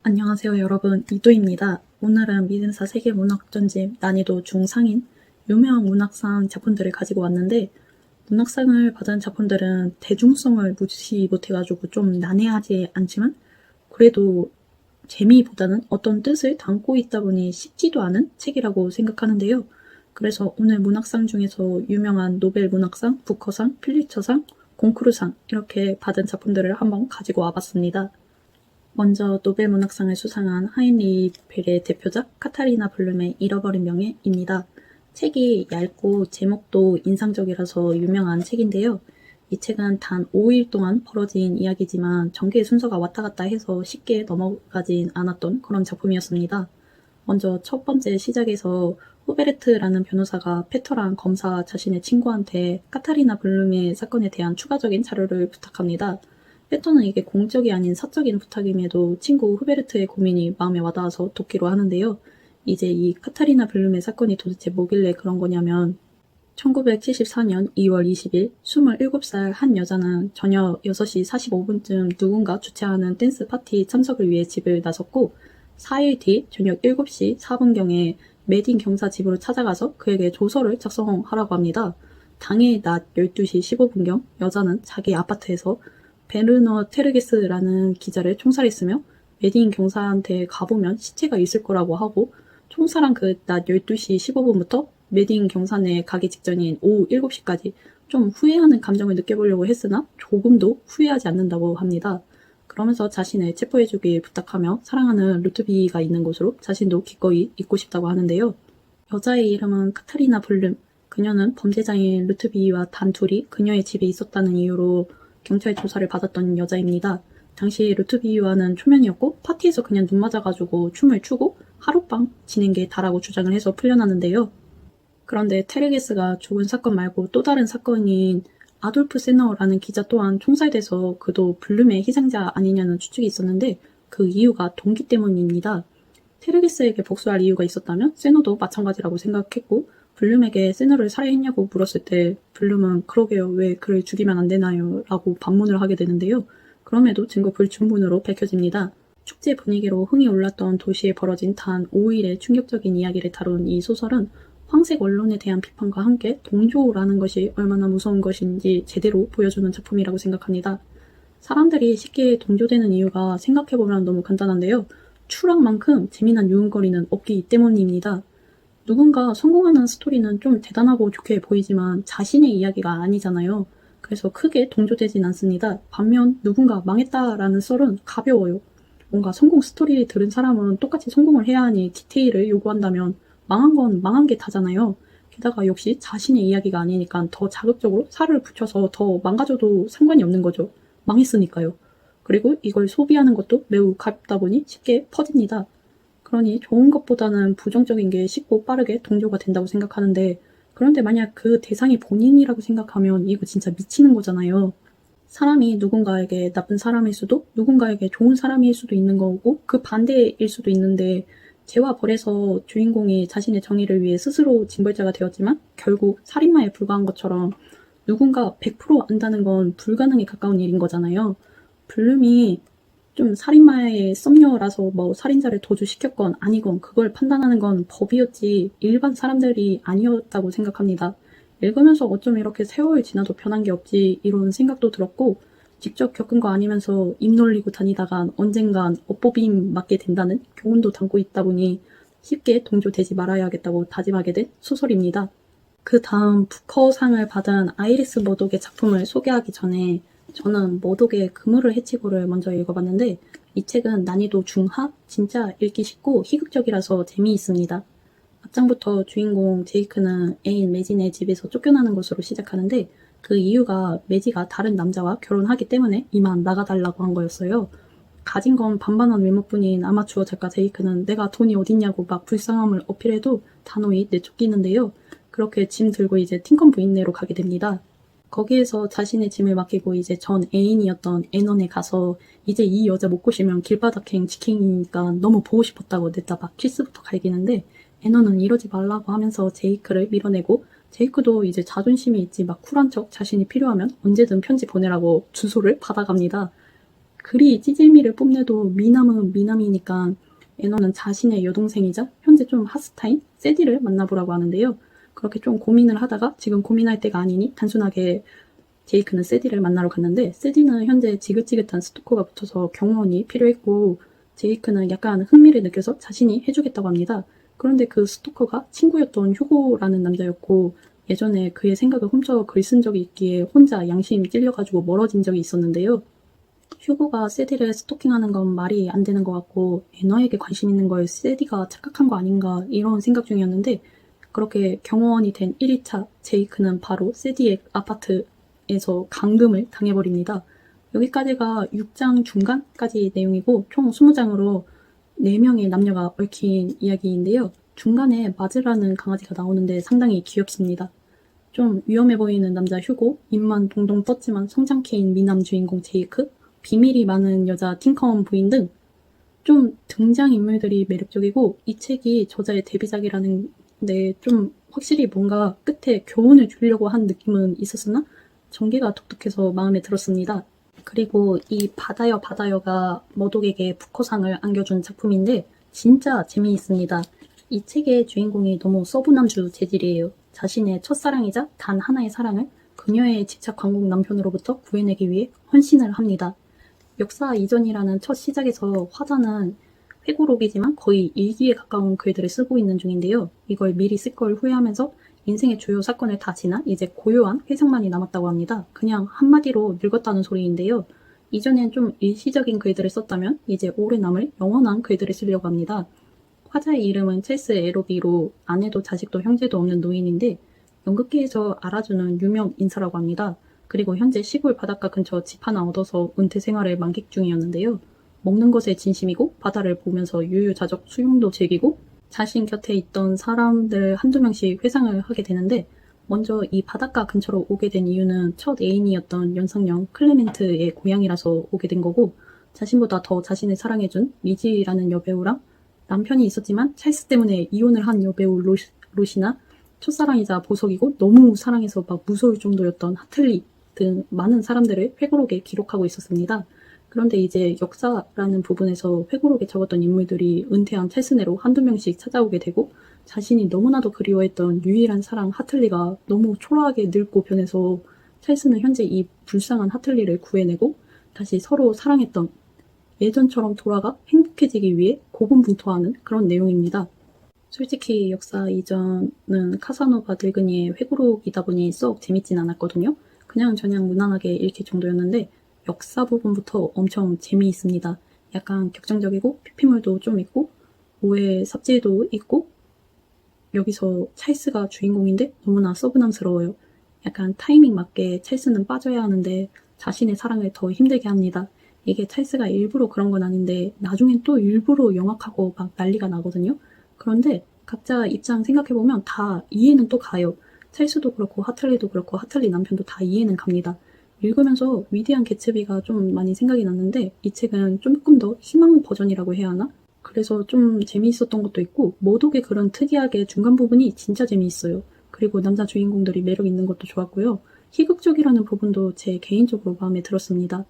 안녕하세요 여러분, 이도입니다. 오늘은 미드사 세계문학전집 난이도 중상인 유명한 문학상 작품들을 가지고 왔는데, 문학상을 받은 작품들은 대중성을 무시 못해가지고 좀 난해하지 않지만 그래도 재미보다는 어떤 뜻을 담고 있다 보니 쉽지도 않은 책이라고 생각하는데요. 그래서 오늘 문학상 중에서 유명한 노벨 문학상, 부커상, 필리처상, 공크루상 이렇게 받은 작품들을 한번 가지고 와봤습니다. 먼저 노벨 문학상을 수상한 하인리 벨의 대표작 카타리나 블룸의 잃어버린 명예입니다. 책이 얇고 제목도 인상적이라서 유명한 책인데요. 이 책은 단 5일 동안 벌어진 이야기지만 전개의 순서가 왔다 갔다 해서 쉽게 넘어가진 않았던 그런 작품이었습니다. 먼저 첫 번째 시작에서 후베르트라는 변호사가 페터란 검사 자신의 친구한테 카타리나 블룸의 사건에 대한 추가적인 자료를 부탁합니다. 페터는 이게 공적이 아닌 사적인 부탁임에도 친구 후베르트의 고민이 마음에 와닿아서 돕기로 하는데요. 이제 이 카타리나 블룸의 사건이 도대체 뭐길래 그런 거냐면, 1974년 2월 20일 27살 한 여자는 저녁 6시 45분쯤 누군가 주최하는 댄스 파티 참석을 위해 집을 나섰고, 4일 뒤 저녁 7시 4분경에 메딘 경사 집으로 찾아가서 그에게 조서를 작성하라고 합니다. 당일 낮 12시 15분경 여자는 자기 아파트에서 베르너 테르게스라는 기자를 총살했으며, 메딘 경사한테 가보면 시체가 있을 거라고 하고, 총살한 그 낮 12시 15분부터 메딘 경사에 가기 직전인 오후 7시까지 좀 후회하는 감정을 느껴보려고 했으나 조금도 후회하지 않는다고 합니다. 그러면서 자신을 체포해주길 부탁하며 사랑하는 루트비가 있는 곳으로 자신도 기꺼이 있고 싶다고 하는데요. 여자의 이름은 카타리나 블룸. 그녀는 범죄자인 루트비와 단둘이 그녀의 집에 있었다는 이유로 경찰 조사를 받았던 여자입니다. 당시 루트비와는 초면이었고 파티에서 그냥 눈 맞아가지고 춤을 추고 하룻밤 지낸 게 다라고 주장을 해서 풀려나는데요. 그런데 테르게스가 죽은 사건 말고 또 다른 사건인 아돌프 세너라는 기자 또한 총살돼서 그도 블룸의 희생자 아니냐는 추측이 있었는데, 그 이유가 동기 때문입니다. 테르게스에게 복수할 이유가 있었다면 세너도 마찬가지라고 생각했고, 블룸에게 세너를 살해했냐고 물었을 때 블룸은 그러게요, 왜 그를 죽이면 안 되나요? 라고 반문을 하게 되는데요. 그럼에도 증거 불충분으로 밝혀집니다. 축제 분위기로 흥이 올랐던 도시에 벌어진 단 5일의 충격적인 이야기를 다룬 이 소설은 황색 언론에 대한 비판과 함께 동조라는 것이 얼마나 무서운 것인지 제대로 보여주는 작품이라고 생각합니다. 사람들이 쉽게 동조되는 이유가 생각해보면 너무 간단한데요. 추락만큼 재미난 유흥거리는 없기 때문입니다. 누군가 성공하는 스토리는 좀 대단하고 좋게 보이지만 자신의 이야기가 아니잖아요. 그래서 크게 동조되진 않습니다. 반면 누군가 망했다라는 썰은 가벼워요. 뭔가 성공 스토리를 들은 사람은 똑같이 성공을 해야 하니 디테일을 요구한다면 망한 건 망한 게 다잖아요. 게다가 역시 자신의 이야기가 아니니까 더 자극적으로 살을 붙여서 더 망가져도 상관이 없는 거죠. 망했으니까요. 그리고 이걸 소비하는 것도 매우 가볍다 보니 쉽게 퍼집니다. 그러니 좋은 것보다는 부정적인 게 쉽고 빠르게 동조가 된다고 생각하는데, 그런데 만약 그 대상이 본인이라고 생각하면 이거 진짜 미치는 거잖아요. 사람이 누군가에게 나쁜 사람일 수도 누군가에게 좋은 사람일 수도 있는 거고 그 반대일 수도 있는데, 죄와 벌에서 주인공이 자신의 정의를 위해 스스로 징벌자가 되었지만 결국 살인마에 불과한 것처럼 누군가 100% 안다는 건 불가능에 가까운 일인 거잖아요. 블룸이 좀 살인마의 썸녀라서 뭐 살인자를 도주시켰건 아니건 그걸 판단하는 건 법이었지 일반 사람들이 아니었다고 생각합니다. 읽으면서 어쩜 이렇게 세월 지나도 변한 게 없지 이런 생각도 들었고, 직접 겪은 거 아니면서 입 놀리고 다니다간 언젠간 업보빔 맞게 된다는 교훈도 담고 있다 보니 쉽게 동조되지 말아야겠다고 다짐하게 된 소설입니다. 그 다음 부커상을 받은 아이리스 머독의 작품을 소개하기 전에 저는 머독의 그물을 헤치고를 먼저 읽어봤는데, 이 책은 난이도 중하? 진짜 읽기 쉽고 희극적이라서 재미있습니다. 앞장부터 주인공 제이크는 애인 매진의 집에서 쫓겨나는 것으로 시작하는데, 그 이유가 매지가 다른 남자와 결혼하기 때문에 이만 나가달라고 한 거였어요. 가진 건 반반한 외모뿐인 아마추어 작가 제이크는 내가 돈이 어딨냐고 막 불쌍함을 어필해도 단호히 내쫓기는데요. 그렇게 짐 들고 이제 팅컨 부인네로 가게 됩니다. 거기에서 자신의 짐을 맡기고 이제 전 애인이었던 애넌에 가서 이제 이 여자 못 꼬시면 길바닥행 직행이니까 너무 보고 싶었다고 냈다 막 키스부터 갈기는데, 애넌은 이러지 말라고 하면서 제이크를 밀어내고, 제이크도 이제 자존심이 있지 막 쿨한 척 자신이 필요하면 언제든 편지 보내라고 주소를 받아갑니다. 그리 찌질미를 뽐내도 미남은 미남이니까 애너는 자신의 여동생이자 현재 좀 핫스타인 세디를 만나보라고 하는데요. 그렇게 좀 고민을 하다가 지금 고민할 때가 아니니 단순하게 제이크는 세디를 만나러 갔는데, 세디는 현재 지긋지긋한 스토커가 붙어서 경호원이 필요했고, 제이크는 약간 흥미를 느껴서 자신이 해주겠다고 합니다. 그런데 그 스토커가 친구였던 휴고라는 남자였고, 예전에 그의 생각을 훔쳐 글 쓴 적이 있기에 혼자 양심 찔려가지고 멀어진 적이 있었는데요. 휴고가 세디를 스토킹하는 건 말이 안 되는 것 같고, 애너에게 관심 있는 걸 세디가 착각한 거 아닌가 이런 생각 중이었는데, 그렇게 경호원이 된 1일차 제이크는 바로 세디의 아파트에서 감금을 당해버립니다. 여기까지가 6장 중간까지 내용이고 총 20장으로 4명의 남녀가 얽힌 이야기인데요. 중간에 마즈라는 강아지가 나오는데 상당히 귀엽습니다. 좀 위험해 보이는 남자 휴고, 입만 동동 떴지만 성장케인 미남 주인공 제이크, 비밀이 많은 여자 팅커원 부인 등 좀 등장인물들이 매력적이고, 이 책이 저자의 데뷔작이라는 데 좀 확실히 뭔가 끝에 교훈을 주려고 한 느낌은 있었으나 전개가 독특해서 마음에 들었습니다. 그리고 이 받아요 받아요가 머독에게 부커상을 안겨준 작품인데 진짜 재미있습니다. 이 책의 주인공이 너무 서브남주 재질이에요. 자신의 첫사랑이자 단 하나의 사랑을 그녀의 집착 광국 남편으로부터 구해내기 위해 헌신을 합니다. 역사 이전이라는 첫 시작에서 화자는 회고록이지만 거의 일기에 가까운 글들을 쓰고 있는 중인데요. 이걸 미리 쓸 걸 후회하면서 인생의 주요 사건을 다 지나 이제 고요한 회상만이 남았다고 합니다. 그냥 한마디로 늙었다는 소리인데요. 이전엔 좀 일시적인 글들을 썼다면 이제 오래 남을 영원한 글들을 쓰려고 합니다. 화자의 이름은 첼스 에로비로 아내도 자식도 형제도 없는 노인인데 연극계에서 알아주는 유명 인사라고 합니다. 그리고 현재 시골 바닷가 근처 집 하나 얻어서 은퇴 생활을 만끽 중이었는데요. 먹는 것에 진심이고 바다를 보면서 유유자적 수영도 즐기고 자신 곁에 있던 사람들 한두 명씩 회상을 하게 되는데, 먼저 이 바닷가 근처로 오게 된 이유는 첫 애인이었던 연상녀 클레멘트의 고향이라서 오게 된 거고, 자신보다 더 자신을 사랑해준 리지라는 여배우랑 남편이 있었지만 찰스 때문에 이혼을 한 여배우 로시나, 첫사랑이자 보석이고 너무 사랑해서 막 무서울 정도였던 하틀리 등 많은 사람들을 회고록에 기록하고 있었습니다. 그런데 이제 역사라는 부분에서 회고록에 적었던 인물들이 은퇴한 찰스네로 한두 명씩 찾아오게 되고, 자신이 너무나도 그리워했던 유일한 사랑 하틀리가 너무 초라하게 늙고 변해서 찰스는 현재 이 불쌍한 하틀리를 구해내고 다시 서로 사랑했던 예전처럼 돌아가 행복해지기 위해 고군분투하는 그런 내용입니다. 솔직히 역사 이전은 카사노바 늙은이의 회고록이다 보니 썩 재밌진 않았거든요. 그냥 무난하게 읽힐 정도였는데 역사 부분부터 엄청 재미있습니다. 약간 격정적이고 피피물도 좀 있고 오해 삽질도 있고, 여기서 찰스가 주인공인데 너무나 서브남스러워요. 약간 타이밍 맞게 찰스는 빠져야 하는데 자신의 사랑을 더 힘들게 합니다. 이게 찰스가 일부러 그런 건 아닌데 나중엔 또 일부러 영악하고 막 난리가 나거든요. 그런데 각자 입장 생각해보면 다 이해는 또 가요. 찰스도 그렇고 하틀리도 그렇고 하틀리 남편도 다 이해는 갑니다. 읽으면서 위대한 개츠비가 좀 많이 생각이 났는데 이 책은 조금 더 희망 버전이라고 해야 하나? 그래서 좀 재미있었던 것도 있고, 머독의 그런 특이하게 중간 부분이 진짜 재미있어요. 그리고 남자 주인공들이 매력 있는 것도 좋았고요. 희극적이라는 부분도 제 개인적으로 마음에 들었습니다.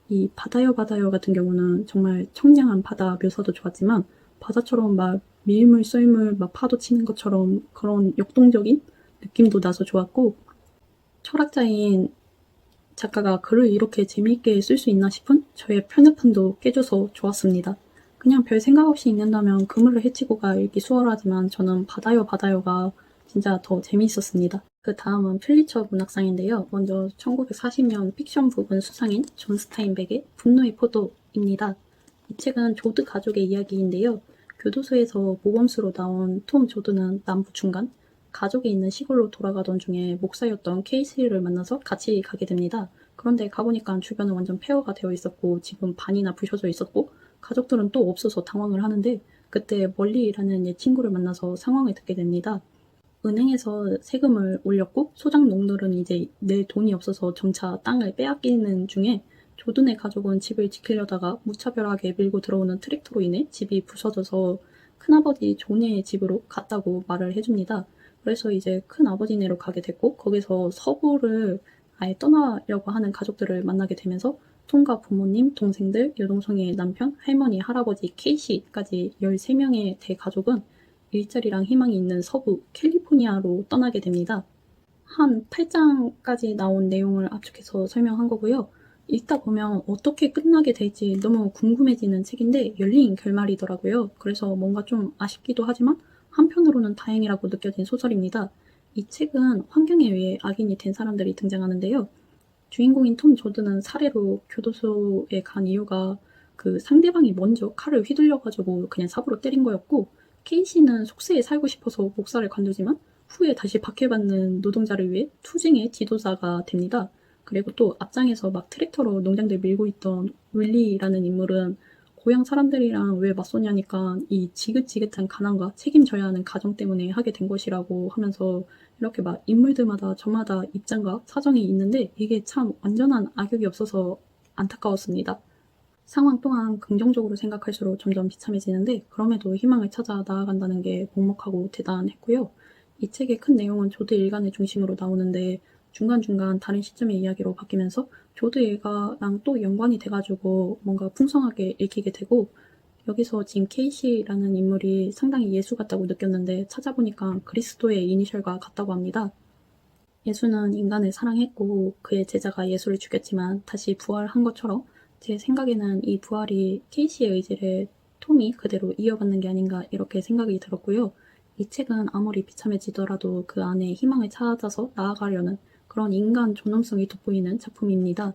이 바다요 바다요 같은 경우는 정말 청량한 바다 묘사도 좋았지만 바다처럼 막 밀물 썰물 막 파도 치는 것처럼 그런 역동적인 느낌도 나서 좋았고, 철학자인 작가가 글을 이렇게 재미있게 쓸 수 있나 싶은 저의 편협함도 깨줘서 좋았습니다. 그냥 별 생각 없이 읽는다면 그물을 헤치고가 읽기 수월하지만 저는 바다요 바다요가 진짜 더 재미있었습니다. 그 다음은 필리처 문학상인데요. 먼저 1940년 픽션 부분 수상인 존 스타인백의 분노의 포도입니다. 이 책은 조드 가족의 이야기인데요. 교도소에서 모범수로 나온 톰 조드는 남부 중간 가족이 있는 시골로 돌아가던 중에 목사였던 케이시를 만나서 같이 가게 됩니다. 그런데 가보니까 주변은 완전 폐허가 되어 있었고 집은 반이나 부셔져 있었고 가족들은 또 없어서 당황을 하는데, 그때 멀리라는 옛 친구를 만나서 상황을 듣게 됩니다. 은행에서 세금을 올렸고 소장농들은 이제 낼 돈이 없어서 점차 땅을 빼앗기는 중에 조든의 가족은 집을 지키려다가 무차별하게 밀고 들어오는 트랙터로 인해 집이 부서져서 큰아버지 존의 집으로 갔다고 말을 해줍니다. 그래서 이제 큰아버지네로 가게 됐고 거기서 서부를 아예 떠나려고 하는 가족들을 만나게 되면서 톰과 부모님, 동생들, 여동생의 남편, 할머니, 할아버지, 케이시까지 13명의 대가족은 일자리랑 희망이 있는 서부 캘리포니아로 떠나게 됩니다. 한 8장까지 나온 내용을 압축해서 설명한 거고요. 읽다 보면 어떻게 끝나게 될지 너무 궁금해지는 책인데 열린 결말이더라고요. 그래서 뭔가 좀 아쉽기도 하지만 한편으로는 다행이라고 느껴진 소설입니다. 이 책은 환경에 의해 악인이 된 사람들이 등장하는데요. 주인공인 톰 조드는 사례로 교도소에 간 이유가 그 상대방이 먼저 칼을 휘둘려가지고 그냥 삽으로 때린 거였고, 케이시는 속세에 살고 싶어서 목살을 관두지만 후에 다시 박해받는 노동자를 위해 투쟁의 지도자가 됩니다. 그리고 또 앞장에서 막 트랙터로 농장들 밀고 있던 윌리라는 인물은 고향 사람들이랑 왜 맞서냐니까 이 지긋지긋한 가난과 책임져야 하는 가정 때문에 하게 된 것이라고 하면서 이렇게 막 인물들마다 저마다 입장과 사정이 있는데 이게 참 완전한 악역이 없어서 안타까웠습니다. 상황 또한 긍정적으로 생각할수록 점점 비참해지는데 그럼에도 희망을 찾아 나아간다는 게 먹먹하고 대단했고요. 이 책의 큰 내용은 조드 일간의 중심으로 나오는데 중간중간 다른 시점의 이야기로 바뀌면서 조드 일가랑 또 연관이 돼가지고 뭔가 풍성하게 읽히게 되고, 여기서 짐 케이시라는 인물이 상당히 예수 같다고 느꼈는데 찾아보니까 그리스도의 이니셜과 같다고 합니다. 예수는 인간을 사랑했고 그의 제자가 예수를 죽였지만 다시 부활한 것처럼 제 생각에는 이 부활이 케이시의 의지를 톰이 그대로 이어받는 게 아닌가 이렇게 생각이 들었고요. 이 책은 아무리 비참해지더라도 그 안에 희망을 찾아서 나아가려는 그런 인간 존엄성이 돋보이는 작품입니다.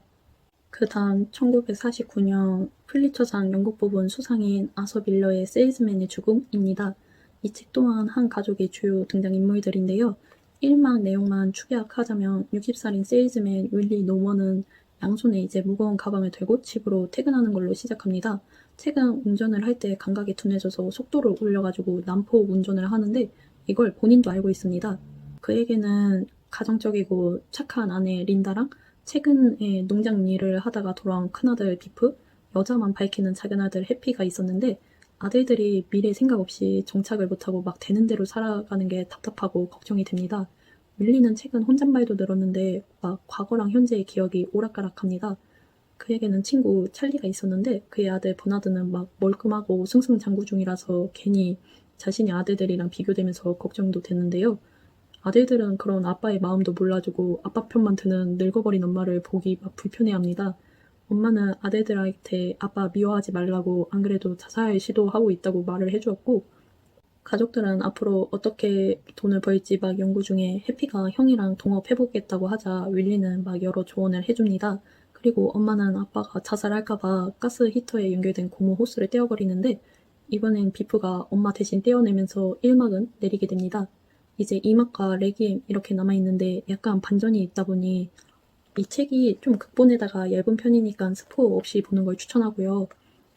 그 다음 1949년 플리처상 연극 부분 수상인 아서 밀러의 세일즈맨의 죽음입니다. 이 책 또한 한 가족의 주요 등장인물들인데요. 1막 내용만 축약하자면 60살인 세일즈맨 윌리 노먼은 양손에 이제 무거운 가방을 들고 집으로 퇴근하는 걸로 시작합니다. 책은 운전을 할 때 감각이 둔해져서 속도를 올려가지고 난폭 운전을 하는데 이걸 본인도 알고 있습니다. 그에게는 가정적이고 착한 아내 린다랑 최근에 농장 일을 하다가 돌아온 큰아들 비프, 여자만 밝히는 작은아들 해피가 있었는데 아들들이 미래 생각 없이 정착을 못하고 막 되는 대로 살아가는 게 답답하고 걱정이 됩니다. 밀리는 최근 혼잣말도 늘었는데 막 과거랑 현재의 기억이 오락가락합니다. 그에게는 친구 찰리가 있었는데 그의 아들 버나드는 막 멀끔하고 승승장구 중이라서 괜히 자신의 아들들이랑 비교되면서 걱정도 됐는데요. 아들들은 그런 아빠의 마음도 몰라주고 아빠 편만 드는 늙어버린 엄마를 보기 막 불편해합니다. 엄마는 아들들한테 아빠 미워하지 말라고 안 그래도 자살 시도하고 있다고 말을 해주었고, 가족들은 앞으로 어떻게 돈을 벌지 막 연구 중에 해피가 형이랑 동업해보겠다고 하자 윌리는 막 여러 조언을 해줍니다. 그리고 엄마는 아빠가 자살할까봐 가스 히터에 연결된 고무 호스를 떼어버리는데 이번엔 비프가 엄마 대신 떼어내면서 1막은 내리게 됩니다. 이제 2막과 레기엠 이렇게 남아있는데 약간 반전이 있다 보니 이 책이 좀 극본에다가 얇은 편이니까 스포 없이 보는 걸 추천하고요.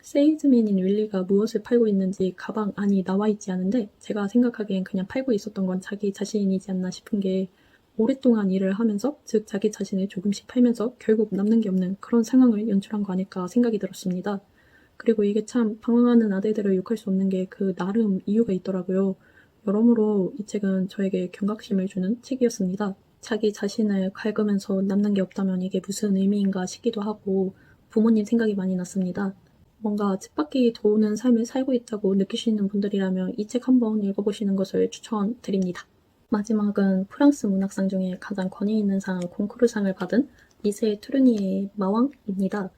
세일즈맨인 윌리가 무엇을 팔고 있는지 가방 안이 나와 있지 않은데 제가 생각하기엔 그냥 팔고 있었던 건 자기 자신이지 않나 싶은 게 오랫동안 일을 하면서 즉 자기 자신을 조금씩 팔면서 결국 남는 게 없는 그런 상황을 연출한 거 아닐까 생각이 들었습니다. 그리고 이게 참 방황하는 아들들을 욕할 수 없는 게 그 나름 이유가 있더라고요. 여러모로 이 책은 저에게 경각심을 주는 책이었습니다. 자기 자신을 갉으면서 남는 게 없다면 이게 무슨 의미인가 싶기도 하고 부모님 생각이 많이 났습니다. 뭔가 쳇바퀴 도는 삶을 살고 있다고 느끼시는 분들이라면 이 책 한번 읽어보시는 것을 추천드립니다. 마지막은 프랑스 문학상 중에 가장 권위 있는 상 콩쿠르상을 받은 미세 트루니의 마왕입니다.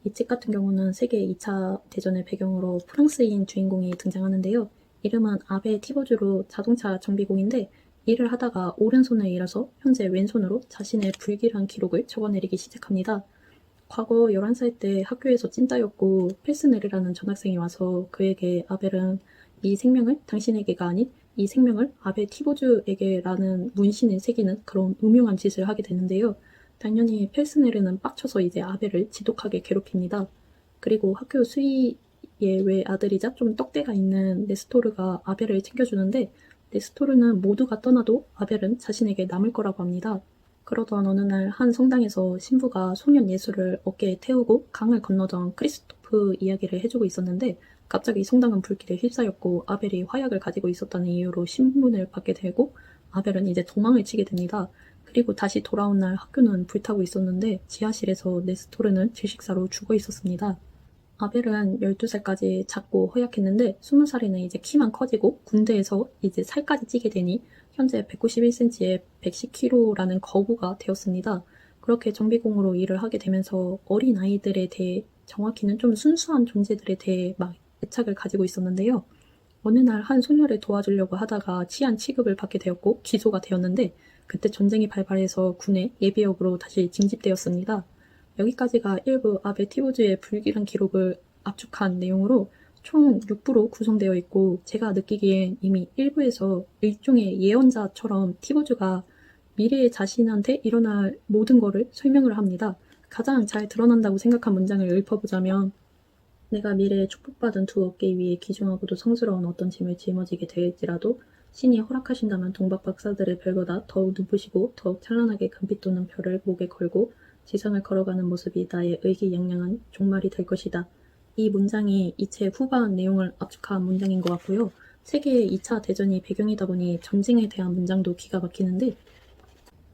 이 책 같은 경우는 세계 2차 대전을 배경으로 프랑스인 주인공이 등장하는데요. 이름은 아베 티보주로 자동차 정비공인데 일을 하다가 오른손을 잃어서 현재 왼손으로 자신의 불길한 기록을 적어내리기 시작합니다. 과거 11살 때 학교에서 찐따였고 필스네르라는 전학생이 와서 그에게 아벨은 이 생명을 당신에게가 아닌 이 생명을 아베 티보주에게라는 문신을 새기는 그런 음흉한 짓을 하게 되는데요. 당연히 필스네르는 빡쳐서 이제 아벨을 지독하게 괴롭힙니다. 그리고 학교 수위의 외아들이자 좀 떡대가 있는 네스토르가 아벨을 챙겨주는데 네스토르는 모두가 떠나도 아벨은 자신에게 남을 거라고 합니다. 그러던 어느 날 한 성당에서 신부가 소년 예수를 어깨에 태우고 강을 건너던 크리스토프 이야기를 해주고 있었는데 갑자기 성당은 불길에 휩싸였고 아벨이 화약을 가지고 있었다는 이유로 신문을 받게 되고 아벨은 이제 도망을 치게 됩니다. 그 그리고 다시 돌아온 날 학교는 불타고 있었는데 지하실에서 네스토르는 질식사로 죽어 있었습니다. 아벨은 12살까지 작고 허약했는데 20살에는 이제 키만 커지고 군대에서 이제 살까지 찌게 되니 현재 191cm에 110kg라는 거구가 되었습니다. 그렇게 정비공으로 일을 하게 되면서 어린 아이들에 대해, 정확히는 좀 순수한 존재들에 대해 막 애착을 가지고 있었는데요. 어느 날 한 소녀를 도와주려고 하다가 치안 취급을 받게 되었고 기소가 되었는데, 그때 전쟁이 발발해서 군의 예비역으로 다시 징집되었습니다. 여기까지가 일부 아베 티보즈의 불길한 기록을 압축한 내용으로 총 6부로 구성되어 있고, 제가 느끼기엔 이미 1부에서 일종의 예언자처럼 티보즈가 미래의 자신한테 일어날 모든 것을 설명을 합니다. 가장 잘 드러난다고 생각한 문장을 읊어보자면, 내가 미래에 축복받은 두 어깨 위에 귀중하고도 성스러운 어떤 짐을 짊어지게 될지라도 신이 허락하신다면 동박 박사들의 별보다 더욱 눈부시고 더욱 찬란하게 금빛 도는 별을 목에 걸고 지상을 걸어가는 모습이 나의 의기양양한 종말이 될 것이다. 이 문장이 이 책 후반 내용을 압축한 문장인 것 같고요. 세계 2차 대전이 배경이다 보니 전쟁에 대한 문장도 기가 막히는데,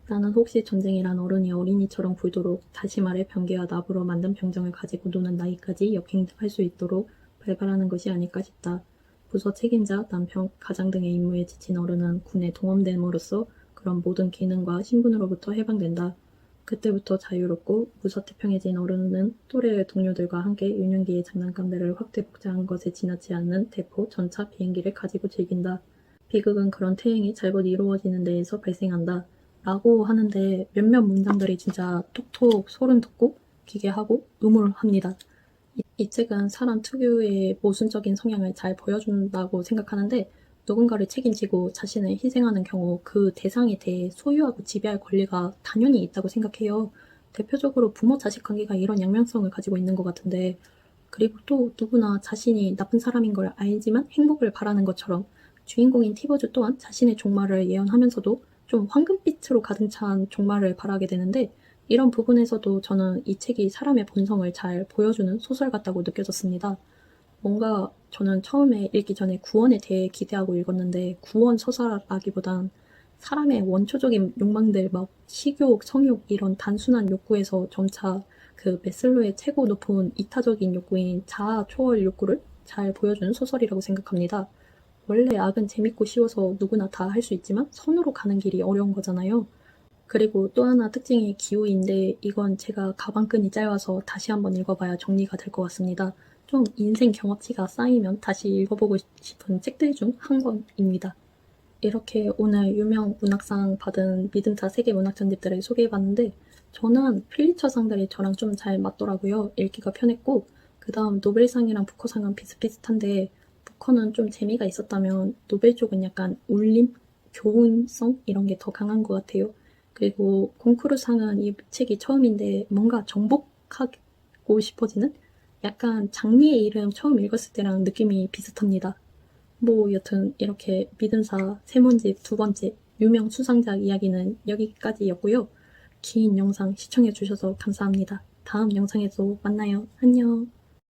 나는 혹시 전쟁이란 어른이 어린이처럼 굴도록, 다시 말해 병기와 나무로 만든 병정을 가지고 노는 나이까지 역행할 수 있도록 발발하는 것이 아닐까 싶다. 부서 책임자, 남편, 가장 등의 임무에 지친 어른은 군에 동원됨으로써 그런 모든 기능과 신분으로부터 해방된다. 그때부터 자유롭고 무서태평해진 어른은 또래 동료들과 함께 유년기의 장난감들을 확대 복잡한 것에 지나치 않는 대포, 전차, 비행기를 가지고 즐긴다. 비극은 그런 태행이 잘못 이루어지는 데에서 발생한다. 라고 하는데, 몇몇 문장들이 진짜 톡톡 소름 돋고 기괴하고 음울합니다. 이 책은 사람 특유의 모순적인 성향을 잘 보여준다고 생각하는데, 누군가를 책임지고 자신을 희생하는 경우 그 대상에 대해 소유하고 지배할 권리가 당연히 있다고 생각해요. 대표적으로 부모-자식 관계가 이런 양면성을 가지고 있는 것 같은데, 그리고 또 누구나 자신이 나쁜 사람인 걸 알지만 행복을 바라는 것처럼 주인공인 티보즈 또한 자신의 종말을 예언하면서도 좀 황금빛으로 가득 찬 종말을 바라게 되는데, 이런 부분에서도 저는 이 책이 사람의 본성을 잘 보여주는 소설 같다고 느껴졌습니다. 뭔가 저는 처음에 읽기 전에 구원에 대해 기대하고 읽었는데, 구원 소설라기보단 사람의 원초적인 욕망들, 막 식욕, 성욕 이런 단순한 욕구에서 점차 그 메슬로의 최고 높은 이타적인 욕구인 자아 초월 욕구를 잘 보여주는 소설이라고 생각합니다. 원래 악은 재밌고 쉬워서 누구나 다 할 수 있지만 선으로 가는 길이 어려운 거잖아요. 그리고 또 하나 특징이 기호인데, 이건 제가 가방끈이 짧아서 다시 한번 읽어봐야 정리가 될 것 같습니다. 좀 인생 경험치가 쌓이면 다시 읽어보고 싶은 책들 중 한 권입니다. 이렇게 오늘 유명 문학상 받은 믿음사 세계 문학 전집들을 소개해봤는데, 저는 필리처상들이 저랑 좀 잘 맞더라고요. 읽기가 편했고, 그 다음 노벨상이랑 부커상은 비슷비슷한데, 부커는 좀 재미가 있었다면 노벨 쪽은 약간 울림, 교훈성 이런 게 더 강한 것 같아요. 그리고 콩쿠르상은 이 책이 처음인데 뭔가 정복하고 싶어지는, 약간 장미의 이름 처음 읽었을 때랑 느낌이 비슷합니다. 뭐 여튼 이렇게 믿음사 세 문집 두 번째 유명 수상작 이야기는 여기까지였고요. 긴 영상 시청해주셔서 감사합니다. 다음 영상에서 만나요. 안녕.